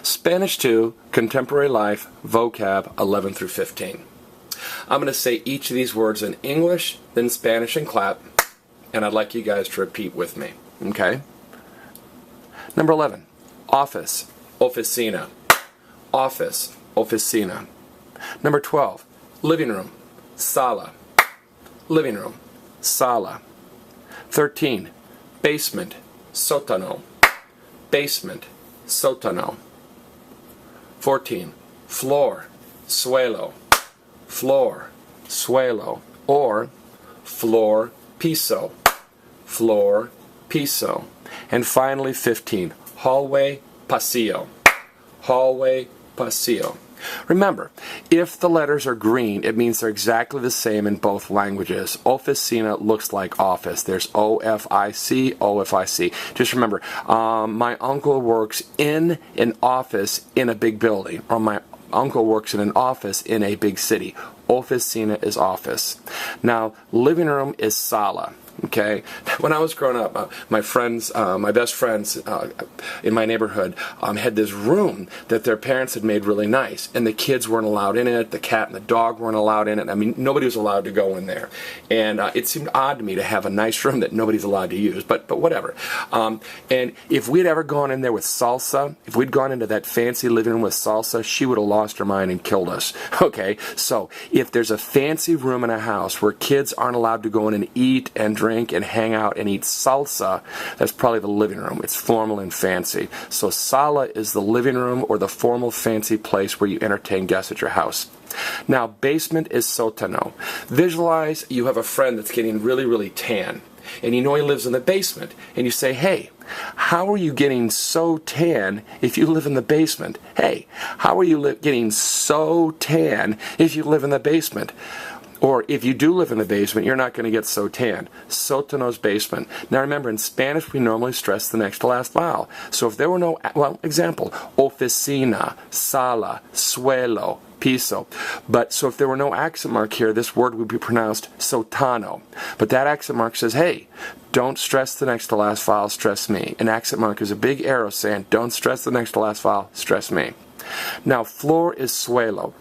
Spanish 2, Contemporary Life, Vocab 11 through 15. I'm going to say each of these words in English, then Spanish and clap, and I'd like you guys to repeat with me. Okay? Number 11, office, oficina. Office, oficina. Number 12, living room, sala. Living room, sala. 13, basement, sótano. Basement, sótano. 14, floor, suelo. Floor, suelo. Or floor, piso. Floor, piso. And finally 15, hallway, pasillo. Hallway, pasillo. Remember, if the letters are green, it means they're exactly the same in both languages. Oficina looks like office. There's O-F-I-C, O-F-I-C. Just remember, my uncle works in an office in a big building, or my uncle works in an office in a big city. Oficina is office. Now, living room is sala. Okay, when I was growing up, my friends, my best friends in my neighborhood had this room that their parents had made really nice, and the kids weren't allowed in it, the cat and the dog weren't allowed in it. I mean, nobody was allowed to go in there, and it seemed odd to me to have a nice room that nobody's allowed to use, but whatever. And if we'd ever gone in there with salsa, if we'd gone into that fancy living room with salsa, she would have lost her mind and killed us. Okay, so if there's a fancy room in a house where kids aren't allowed to go in and eat and drink and hang out and eat salsa, that's probably the living room. It's formal and fancy. So sala is the living room or the formal fancy place where you entertain guests at your house. Now, basement is sótano. Visualize you have a friend that's getting really, really tan, and you know he lives in the basement, and you say, hey, how are you getting so tan if you live in the basement? Hey, how are you getting so tan if you live in the basement? Or if you do live in the basement, you're not going to get so tan. Sótano's basement. Now remember, in Spanish, we normally stress the next to last vowel. So if there were no, well, example, oficina, sala, suelo, piso. But so if there were no accent mark here, this word would be pronounced sótano. But that accent mark says, hey, don't stress the next to last vowel, stress me. An accent mark is a big arrow saying, don't stress the next to last vowel, stress me. Now, floor is suelo.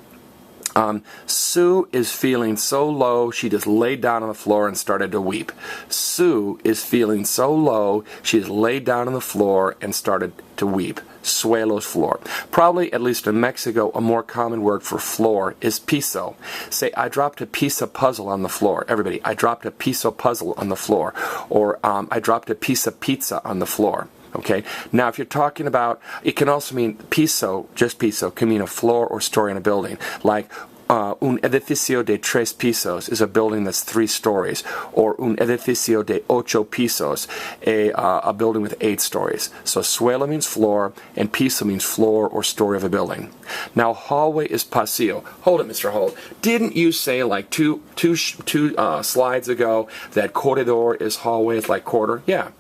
Sue is feeling so low, she just laid down on the floor and started to weep. Sue is feeling so low, she just laid down on the floor and started to weep. Suelo's floor. Probably, at least in Mexico, a more common word for floor is piso. Say, I dropped a piece of puzzle on the floor. Everybody, I dropped a piece of puzzle on the floor. Or, I dropped a piece of pizza on the floor. Okay, now if you're talking about, it can also mean piso, just piso, can mean a floor or story in a building. Like, un edificio de tres pisos is a building that's 3 stories. Or un edificio de ocho pisos, a building with 8 stories. So suelo means floor, and piso means floor or story of a building. Now hallway is pasillo. Hold it, Mr. Holt. Didn't you say like two slides ago that corredor is hallway, it's like quarter? Yeah.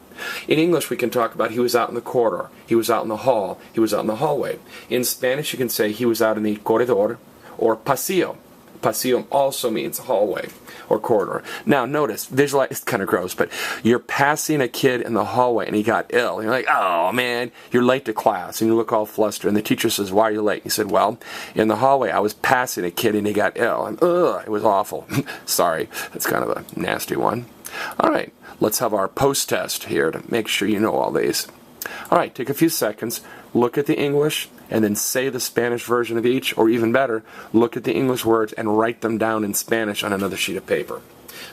In English, we can talk about he was out in the corridor, he was out in the hall, he was out in the hallway. In Spanish, you can say he was out in the corredor or pasillo. Pasillo also means hallway or corridor. Now, notice, visualize, it's kind of gross, but you're passing a kid in the hallway and he got ill. You're like, oh man, you're late to class, and you look all flustered, and the teacher says, why are you late? You said, well, in the hallway I was passing a kid and he got ill, and it was awful. Sorry, that's kind of a nasty one. All right, let's have our post-test here to make sure you know all these. All right, take a few seconds, look at the English, and then say the Spanish version of each, or even better, look at the English words and write them down in Spanish on another sheet of paper.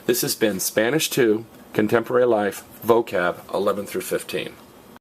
This has been Spanish 2, Contemporary Life, Vocab 11 through 15.